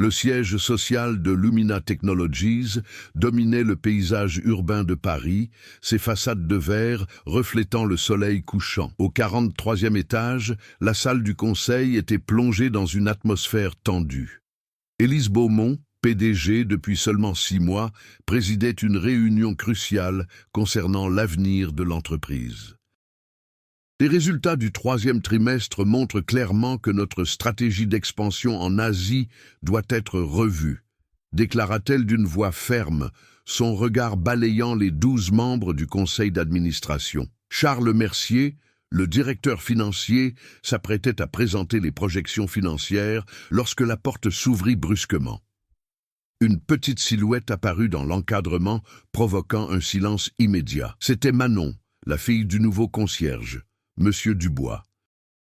Le siège social de Lumina Technologies dominait le paysage urbain de Paris, ses façades de verre reflétant le soleil couchant. Au 43e étage, la salle du conseil était plongée dans une atmosphère tendue. Élise Beaumont, PDG depuis seulement 6 mois, présidait une réunion cruciale concernant l'avenir de l'entreprise. Les résultats du 3e trimestre montrent clairement que notre stratégie d'expansion en Asie doit être revue, déclara-t-elle d'une voix ferme, son regard balayant les 12 membres du conseil d'administration. Charles Mercier, le directeur financier, s'apprêtait à présenter les projections financières lorsque la porte s'ouvrit brusquement. Une petite silhouette apparut dans l'encadrement, provoquant un silence immédiat. C'était Manon, la fille du nouveau concierge, Monsieur Dubois.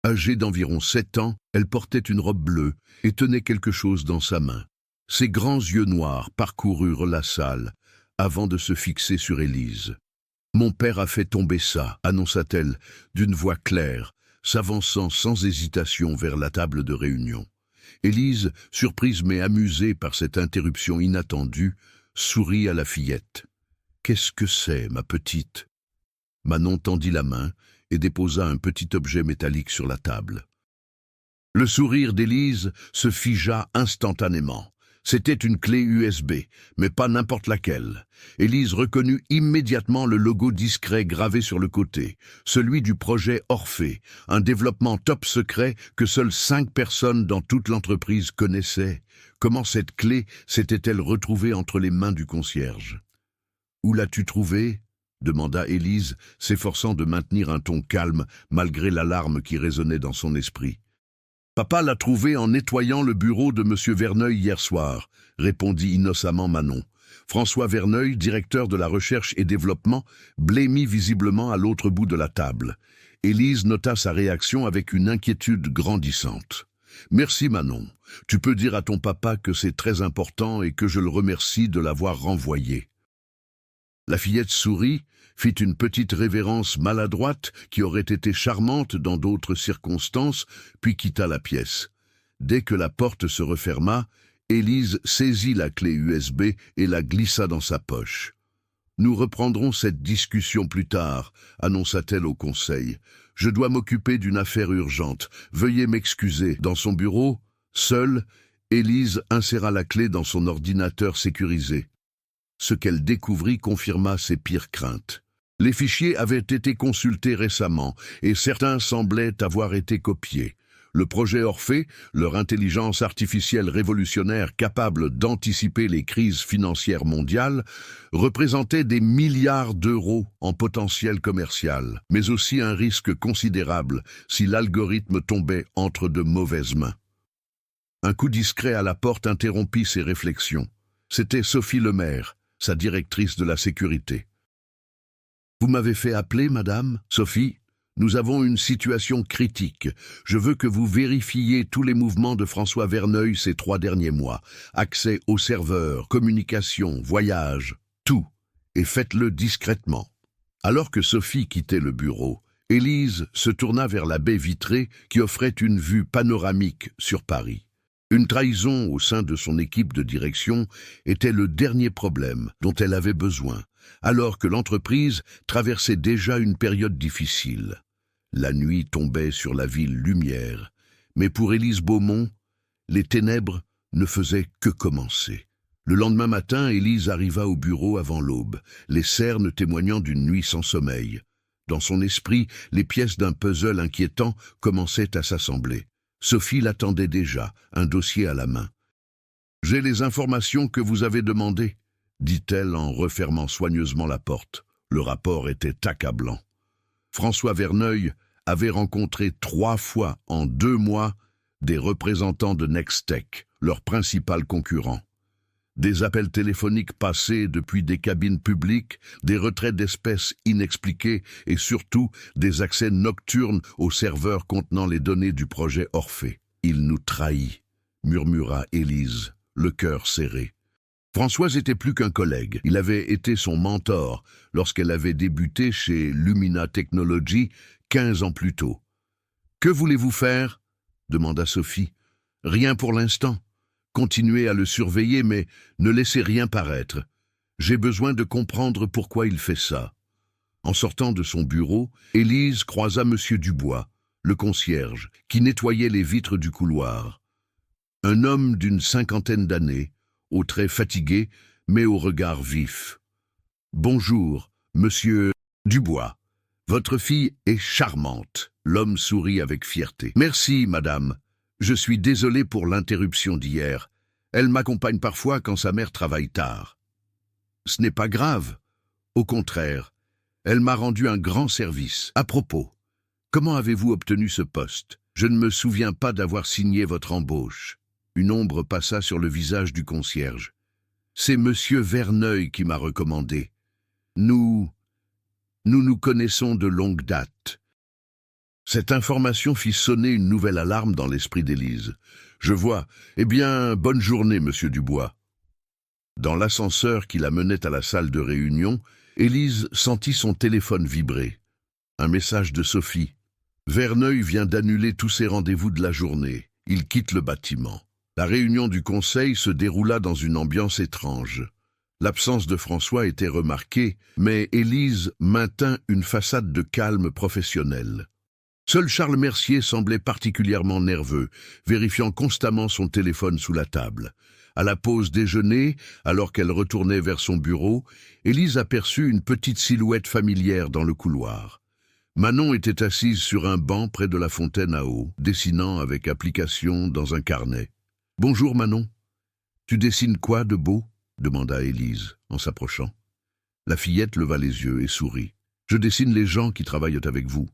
Âgée d'environ 7 ans, elle portait une robe bleue et tenait quelque chose dans sa main. Ses grands yeux noirs parcoururent la salle avant de se fixer sur Élise. « Mon père a fait tomber ça », annonça-t-elle d'une voix claire, s'avançant sans hésitation vers la table de réunion. Élise, surprise mais amusée par cette interruption inattendue, sourit à la fillette. « Qu'est-ce que c'est, ma petite ?» Manon tendit la main et déposa un petit objet métallique sur la table. Le sourire d'Élise se figea instantanément. C'était une clé USB, mais pas n'importe laquelle. Élise reconnut immédiatement le logo discret gravé sur le côté, celui du projet Orphée, un développement top secret que seules 5 personnes dans toute l'entreprise connaissaient. Comment cette clé s'était-elle retrouvée entre les mains du concierge? « Où l'as-tu trouvée ?» demanda Élise, s'efforçant de maintenir un ton calme malgré l'alarme qui résonnait dans son esprit. « Papa l'a trouvée en nettoyant le bureau de M. Verneuil hier soir, » répondit innocemment Manon. François Verneuil, directeur de la recherche et développement, blêmit visiblement à l'autre bout de la table. Élise nota sa réaction avec une inquiétude grandissante. « Merci Manon. Tu peux dire à ton papa que c'est très important et que je le remercie de l'avoir renvoyé. » La fillette sourit, fit une petite révérence maladroite qui aurait été charmante dans d'autres circonstances, puis quitta la pièce. Dès que la porte se referma, Élise saisit la clé USB et la glissa dans sa poche. « Nous reprendrons cette discussion plus tard », annonça-t-elle au conseil. « Je dois m'occuper d'une affaire urgente. Veuillez m'excuser. » Dans son bureau, seule, Élise inséra la clé dans son ordinateur sécurisé. Ce qu'elle découvrit confirma ses pires craintes. Les fichiers avaient été consultés récemment et certains semblaient avoir été copiés. Le projet Orphée, leur intelligence artificielle révolutionnaire capable d'anticiper les crises financières mondiales, représentait des milliards d'euros en potentiel commercial, mais aussi un risque considérable si l'algorithme tombait entre de mauvaises mains. Un coup discret à la porte interrompit ses réflexions. C'était Sophie Lemaire, sa directrice de la sécurité. « Vous m'avez fait appeler, madame ? Sophie, nous avons une situation critique. Je veux que vous vérifiez tous les mouvements de François Verneuil ces 3 derniers mois. Accès aux serveurs, communication, voyage, tout. Et faites-le discrètement. » Alors que Sophie quittait le bureau, Élise se tourna vers la baie vitrée qui offrait une vue panoramique sur Paris. Une trahison au sein de son équipe de direction était le dernier problème dont elle avait besoin, alors que l'entreprise traversait déjà une période difficile. La nuit tombait sur la ville lumière, mais pour Élise Beaumont, les ténèbres ne faisaient que commencer. Le lendemain matin, Élise arriva au bureau avant l'aube, les cernes témoignant d'une nuit sans sommeil. Dans son esprit, les pièces d'un puzzle inquiétant commençaient à s'assembler. Sophie l'attendait déjà, un dossier à la main. « J'ai les informations que vous avez demandées », dit-elle en refermant soigneusement la porte. Le rapport était accablant. François Verneuil avait rencontré 3 fois en 2 mois des représentants de Nextech, leur principal concurrent. Des appels téléphoniques passés depuis des cabines publiques, des retraits d'espèces inexpliqués et surtout des accès nocturnes aux serveurs contenant les données du projet Orphée. « Il nous trahit », murmura Élise, le cœur serré. François était plus qu'un collègue. Il avait été son mentor lorsqu'elle avait débuté chez Lumina Technologies 15 ans plus tôt. « Que voulez-vous faire ?» demanda Sophie. « Rien pour l'instant. Continuez à le surveiller, mais ne laissez rien paraître. J'ai besoin de comprendre pourquoi il fait ça. » En sortant de son bureau, Élise croisa M. Dubois, le concierge, qui nettoyait les vitres du couloir. Un homme d'une 50aine d'années, aux traits fatigués, mais au regard vif. « Bonjour, monsieur Dubois. Votre fille est charmante. » L'homme sourit avec fierté. « Merci, madame. Je suis désolé pour l'interruption d'hier. Elle m'accompagne parfois quand sa mère travaille tard. » « Ce n'est pas grave. Au contraire, elle m'a rendu un grand service. À propos, comment avez-vous obtenu ce poste? Je ne me souviens pas d'avoir signé votre embauche. » Une ombre passa sur le visage du concierge. « C'est monsieur Verneuil qui m'a recommandé. Nous nous connaissons de longue date. » Cette information fit sonner une nouvelle alarme dans l'esprit d'Élise. « Je vois. Eh bien, bonne journée, monsieur Dubois. » Dans l'ascenseur qui la menait à la salle de réunion, Élise sentit son téléphone vibrer. Un message de Sophie. « Verneuil vient d'annuler tous ses rendez-vous de la journée. Il quitte le bâtiment. » La réunion du conseil se déroula dans une ambiance étrange. L'absence de François était remarquée, mais Élise maintint une façade de calme professionnel. Seul Charles Mercier semblait particulièrement nerveux, vérifiant constamment son téléphone sous la table. À la pause déjeuner, alors qu'elle retournait vers son bureau, Élise aperçut une petite silhouette familière dans le couloir. Manon était assise sur un banc près de la fontaine à eau, dessinant avec application dans un carnet. « Bonjour Manon. Tu dessines quoi de beau ?» demanda Élise, en s'approchant. La fillette leva les yeux et sourit. « Je dessine les gens qui travaillent avec vous. »«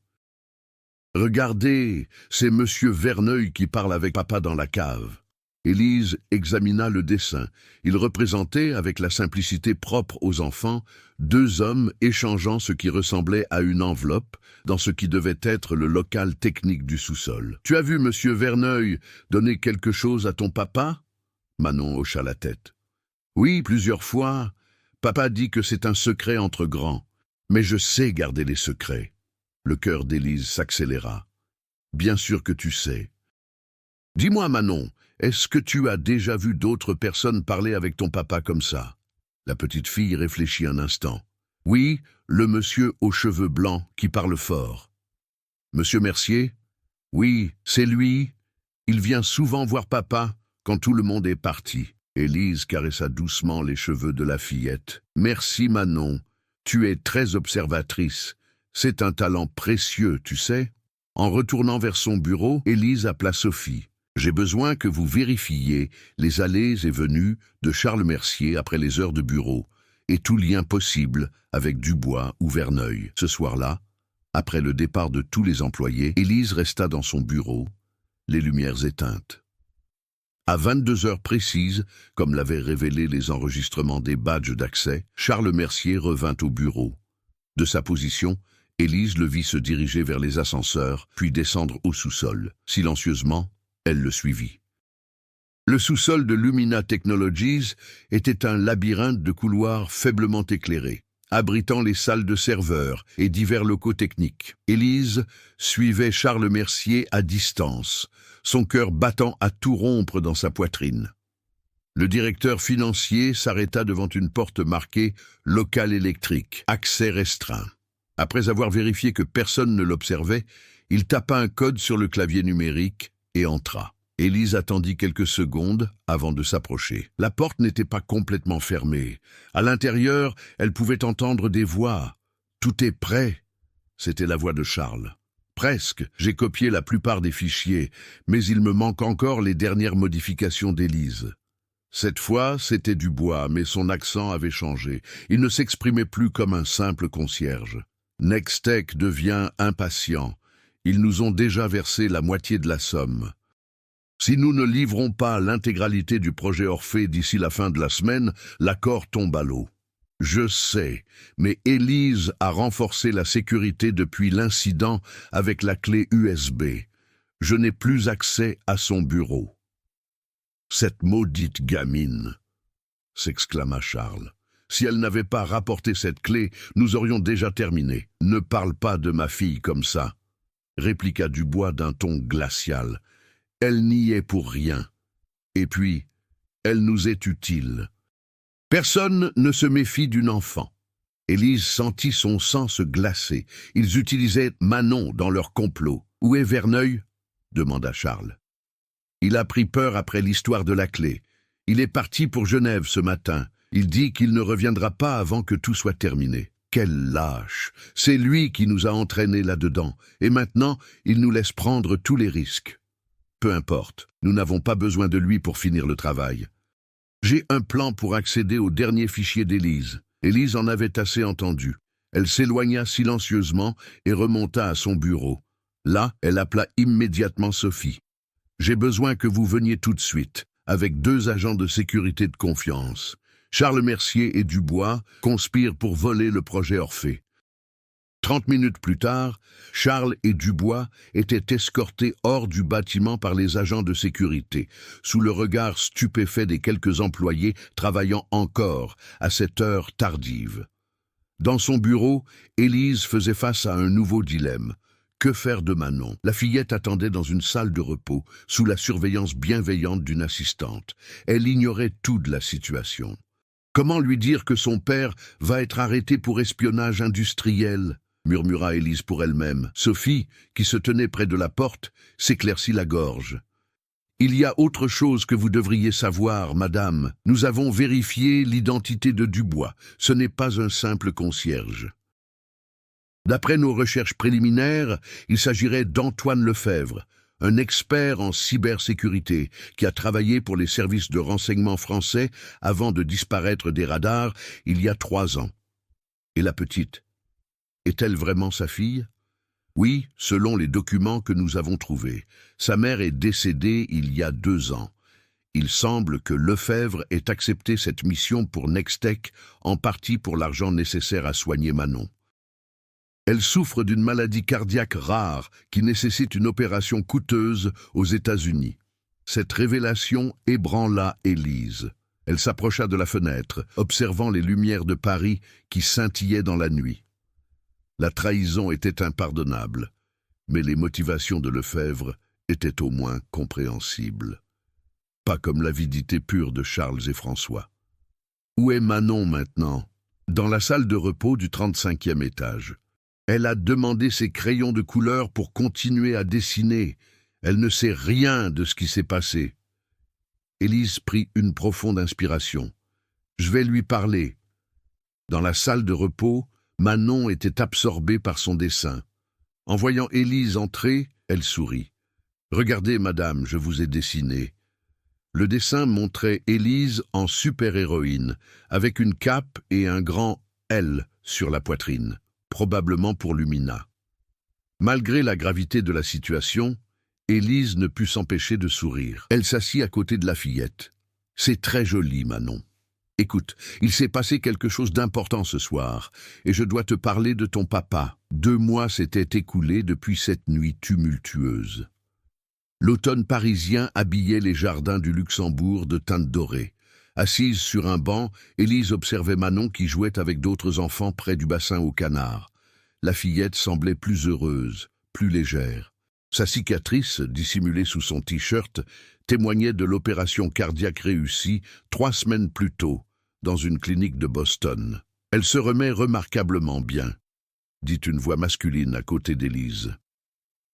Regardez, c'est monsieur Verneuil qui parle avec papa dans la cave. » Élise examina le dessin. Il représentait, avec la simplicité propre aux enfants, deux hommes échangeant ce qui ressemblait à une enveloppe dans ce qui devait être le local technique du sous-sol. « Tu as vu monsieur Verneuil donner quelque chose à ton papa ?» Manon hocha la tête. « Oui, plusieurs fois. Papa dit que c'est un secret entre grands. Mais je sais garder les secrets. » Le cœur d'Élise s'accéléra. « Bien sûr que tu sais. Dis-moi, Manon, est-ce que tu as déjà vu d'autres personnes parler avec ton papa comme ça ?» La petite fille réfléchit un instant. « Oui, le monsieur aux cheveux blancs qui parle fort. »« Monsieur Mercier ?»« Oui, c'est lui. Il vient souvent voir papa quand tout le monde est parti. » Élise caressa doucement les cheveux de la fillette. « Merci Manon, tu es très observatrice. C'est un talent précieux, tu sais. » En retournant vers son bureau, Élise appela Sophie. « J'ai besoin que vous vérifiiez les allées et venues de Charles Mercier après les heures de bureau et tout lien possible avec Dubois ou Verneuil. » Ce soir-là, après le départ de tous les employés, Élise resta dans son bureau, les lumières éteintes. À 22 heures précises, comme l'avaient révélé les enregistrements des badges d'accès, Charles Mercier revint au bureau. De sa position, Élise le vit se diriger vers les ascenseurs, puis descendre au sous-sol. Silencieusement, elle le suivit. Le sous-sol de Lumina Technologies était un labyrinthe de couloirs faiblement éclairés, abritant les salles de serveurs et divers locaux techniques. Élise suivait Charles Mercier à distance, son cœur battant à tout rompre dans sa poitrine. Le directeur financier s'arrêta devant une porte marquée « Local électrique, accès restreint ». Après avoir vérifié que personne ne l'observait, il tapa un code sur le clavier numérique et entra. Élise attendit quelques secondes avant de s'approcher. La porte n'était pas complètement fermée. À l'intérieur, elle pouvait entendre des voix. « Tout est prêt !» C'était la voix de Charles. « Presque. J'ai copié la plupart des fichiers, mais il me manque encore les dernières modifications d'Élise. » Cette fois, c'était Dubois, mais son accent avait changé. Il ne s'exprimait plus comme un simple concierge. Nextech devient impatient. Ils nous ont déjà versé la moitié de la somme. Si nous ne livrons pas l'intégralité du projet Orphée d'ici la fin de la semaine, l'accord tombe à l'eau. Je sais, mais Élise a renforcé la sécurité depuis l'incident avec la clé USB. Je n'ai plus accès à son bureau. Cette maudite gamine, s'exclama Charles. Si elle n'avait pas rapporté cette clé, nous aurions déjà terminé. Ne parle pas de ma fille comme ça, répliqua Dubois d'un ton glacial. Elle n'y est pour rien. Et puis, Elle nous est utile. Personne ne se méfie d'une enfant. Élise sentit son sang se glacer. Ils utilisaient Manon dans leur complot. « Où est Verneuil ?» demanda Charles. Il a pris peur après l'histoire de la clé. Il est parti pour Genève ce matin. Il dit qu'il ne reviendra pas avant que tout soit terminé. Quel lâche! C'est lui qui nous a entraînés là-dedans. Et maintenant, il nous laisse prendre tous les risques. Peu importe, nous n'avons pas besoin de lui pour finir le travail. J'ai un plan pour accéder au dernier fichier d'Élise. Élise en avait assez entendu. Elle s'éloigna silencieusement et remonta à son bureau. Là, elle appela immédiatement Sophie. « J'ai besoin que vous veniez tout de suite, avec 2 agents de sécurité de confiance. Charles Mercier et Dubois conspirent pour voler le projet Orphée. » 30 minutes plus tard, Charles et Dubois étaient escortés hors du bâtiment par les agents de sécurité, sous le regard stupéfait des quelques employés travaillant encore à cette heure tardive. Dans son bureau, Élise faisait face à un nouveau dilemme. Que faire de Manon? La fillette attendait dans une salle de repos, sous la surveillance bienveillante d'une assistante. Elle ignorait tout de la situation. Comment lui dire que son père va être arrêté pour espionnage industriel? Murmura Élise pour elle-même. Sophie, qui se tenait près de la porte, s'éclaircit la gorge. « Il y a autre chose que vous devriez savoir, madame. Nous avons vérifié l'identité de Dubois. Ce n'est pas un simple concierge. » D'après nos recherches préliminaires, il s'agirait d'Antoine Lefebvre, un expert en cybersécurité qui a travaillé pour les services de renseignement français avant de disparaître des radars il y a 3 ans. Et la petite, est-elle vraiment sa fille? Oui, selon les documents que nous avons trouvés. Sa mère est décédée il y a 2 ans. Il semble que Lefebvre ait accepté cette mission pour Nextech, en partie pour l'argent nécessaire à soigner Manon. Elle souffre d'une maladie cardiaque rare qui nécessite une opération coûteuse aux États-Unis. Cette révélation ébranla Élise. Elle s'approcha de la fenêtre, observant les lumières de Paris qui scintillaient dans la nuit. La trahison était impardonnable, mais les motivations de Lefebvre étaient au moins compréhensibles. Pas comme l'avidité pure de Charles et François. Où est Manon maintenant? Dans la salle de repos du 35e étage. Elle a demandé ses crayons de couleur pour continuer à dessiner. Elle ne sait rien de ce qui s'est passé. Élise prit une profonde inspiration. Je vais lui parler. Dans la salle de repos, Manon était absorbée par son dessin. En voyant Élise entrer, elle sourit. « Regardez, madame, je vous ai dessiné. » Le dessin montrait Élise en super-héroïne, avec une cape et un grand « L » sur la poitrine, probablement pour Lumina. Malgré la gravité de la situation, Élise ne put s'empêcher de sourire. Elle s'assit à côté de la fillette. « C'est très joli, Manon. Écoute, il s'est passé quelque chose d'important ce soir, et je dois te parler de ton papa. 2 mois s'étaient écoulés depuis cette nuit tumultueuse. » L'automne parisien habillait les jardins du Luxembourg de teinte dorée. Assise sur un banc, Élise observait Manon qui jouait avec d'autres enfants près du bassin aux canards. La fillette semblait plus heureuse, plus légère. Sa cicatrice, dissimulée sous son t-shirt, témoignait de l'opération cardiaque réussie 3 semaines plus tôt, dans une clinique de Boston. « Elle se remet remarquablement bien », dit une voix masculine à côté d'Élise.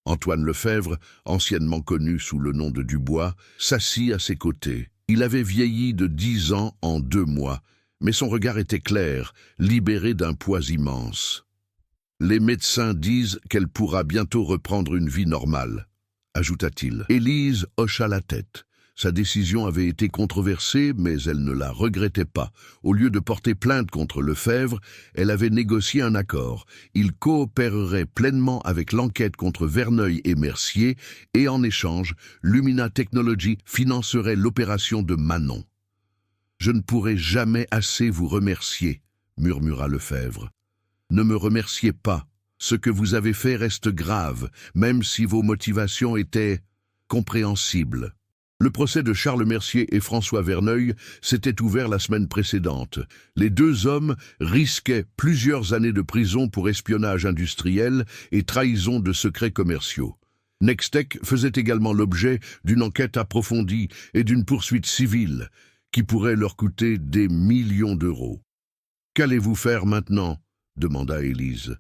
Antoine Lefebvre, anciennement connu sous le nom de Dubois, s'assit à ses côtés. Il avait vieilli de 10 ans en 2 mois, mais son regard était clair, libéré d'un poids immense. « Les médecins disent qu'elle pourra bientôt reprendre une vie normale », ajouta-t-il. Élise hocha la tête. Sa décision avait été controversée, mais elle ne la regrettait pas. Au lieu de porter plainte contre Lefebvre, elle avait négocié un accord. Il coopérerait pleinement avec l'enquête contre Verneuil et Mercier, et en échange, Lumina Technology financerait l'opération de Manon. « Je ne pourrai jamais assez vous remercier, » murmura Lefebvre. « Ne me remerciez pas. Ce que vous avez fait reste grave, même si vos motivations étaient compréhensibles. » Le procès de Charles Mercier et François Verneuil s'était ouvert la semaine précédente. Les 2 hommes risquaient plusieurs années de prison pour espionnage industriel et trahison de secrets commerciaux. Nextech faisait également l'objet d'une enquête approfondie et d'une poursuite civile. qui pourrait leur coûter des millions d'euros. « Qu'allez-vous faire maintenant ?» demanda Élise.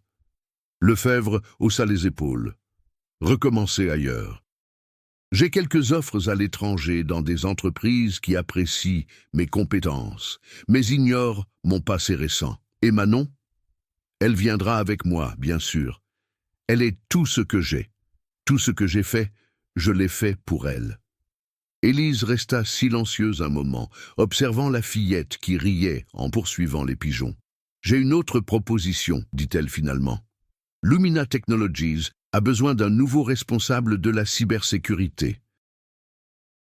Lefebvre haussa les épaules. « Recommencer ailleurs. J'ai quelques offres à l'étranger dans des entreprises qui apprécient mes compétences, mais ignorent mon passé récent. Et Manon? Elle viendra avec moi, bien sûr. Elle est tout ce que j'ai. Tout ce que j'ai fait, je l'ai fait pour elle. » Élise resta silencieuse un moment, observant la fillette qui riait en poursuivant les pigeons. « J'ai une autre proposition, dit-elle finalement. Lumina Technologies a besoin d'un nouveau responsable de la cybersécurité.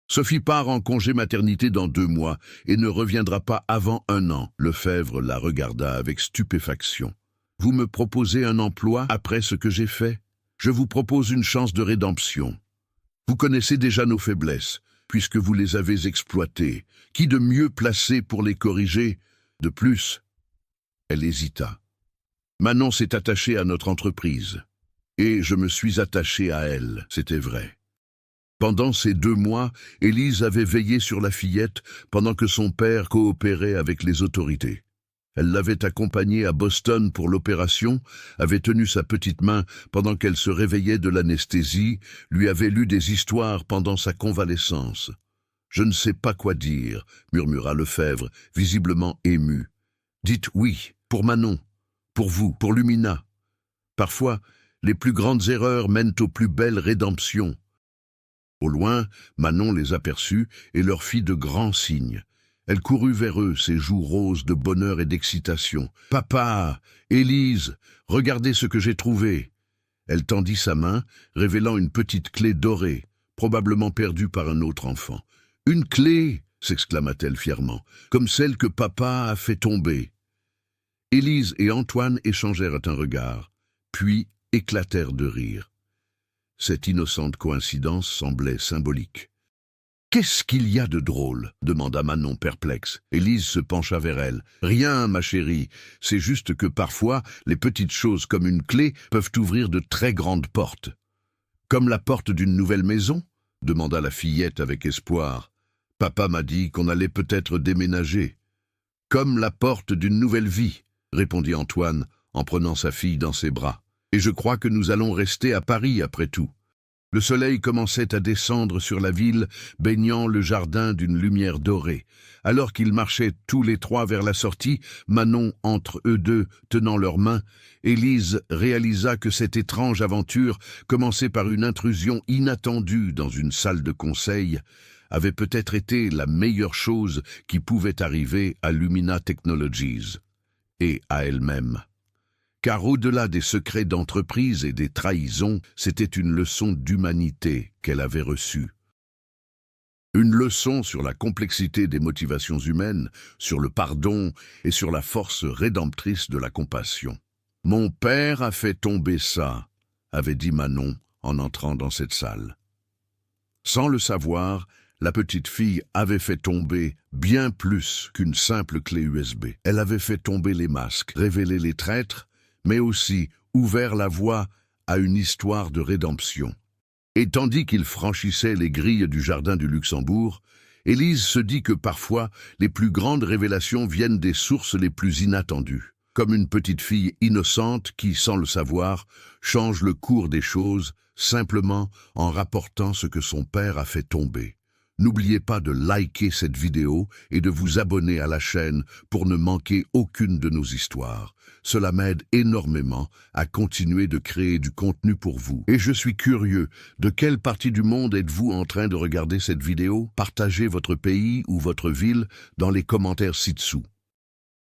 Sophie part en congé maternité dans 2 mois et ne reviendra pas avant 1 an. » Lefebvre la regarda avec stupéfaction. « Vous me proposez un emploi après ce que j'ai fait? Je vous propose une chance de rédemption. Vous connaissez déjà nos faiblesses, puisque vous les avez exploitées. Qui de mieux placé pour les corriger? De plus, » elle hésita. « Manon s'est attachée à notre entreprise. Et je me suis attaché à elle, c'était vrai. » Pendant ces 2 mois, Élise avait veillé sur la fillette pendant que son père coopérait avec les autorités. Elle l'avait accompagnée à Boston pour l'opération, avait tenu sa petite main pendant qu'elle se réveillait de l'anesthésie, lui avait lu des histoires pendant sa convalescence. « Je ne sais pas quoi dire, » murmura Lefebvre, visiblement ému. « Dites oui, pour Manon, pour vous, pour Lumina. Parfois, les plus grandes erreurs mènent aux plus belles rédemptions. » Au loin, Manon les aperçut et leur fit de grands signes. Elle courut vers eux, ses joues roses de bonheur et d'excitation. « Papa, Élise, regardez ce que j'ai trouvé !» Elle tendit sa main, révélant une petite clé dorée, probablement perdue par un autre enfant. « Une clé !» s'exclama-t-elle fièrement, « comme celle que papa a fait tomber. » Élise et Antoine échangèrent un regard, puis éclatèrent de rire. Cette innocente coïncidence semblait symbolique. « Qu'est-ce qu'il y a de drôle ?» demanda Manon perplexe. Élise se pencha vers elle. « Rien, ma chérie, c'est juste que parfois, les petites choses comme une clé peuvent ouvrir de très grandes portes. »« Comme la porte d'une nouvelle maison ?» demanda la fillette avec espoir. « Papa m'a dit qu'on allait peut-être déménager. »« Comme la porte d'une nouvelle vie », répondit Antoine en prenant sa fille dans ses bras. « Et je crois que nous allons rester à Paris après tout. » Le soleil commençait à descendre sur la ville, baignant le jardin d'une lumière dorée. Alors qu'ils marchaient tous les 3 vers la sortie, Manon entre eux 2, tenant leurs mains, Élise réalisa que cette étrange aventure, commencée par une intrusion inattendue dans une salle de conseil, avait peut-être été la meilleure chose qui pouvait arriver à Lumina Technologies, et à elle-même. Car au-delà des secrets d'entreprise et des trahisons, c'était une leçon d'humanité qu'elle avait reçue. Une leçon sur la complexité des motivations humaines, sur le pardon et sur la force rédemptrice de la compassion. « Mon père a fait tomber ça », avait dit Manon en entrant dans cette salle. Sans le savoir, la petite fille avait fait tomber bien plus qu'une simple clé USB. Elle avait fait tomber les masques, révélé les traîtres, mais aussi ouvert la voie à une histoire de rédemption. Et tandis qu'il franchissait les grilles du jardin du Luxembourg, Élise se dit que parfois les plus grandes révélations viennent des sources les plus inattendues, comme une petite fille innocente qui, sans le savoir, change le cours des choses simplement en rapportant ce que son père a fait tomber. N'oubliez pas de liker cette vidéo et de vous abonner à la chaîne pour ne manquer aucune de nos histoires. Cela m'aide énormément à continuer de créer du contenu pour vous. Et je suis curieux, de quelle partie du monde êtes-vous en train de regarder cette vidéo? Partagez votre pays ou votre ville dans les commentaires ci-dessous.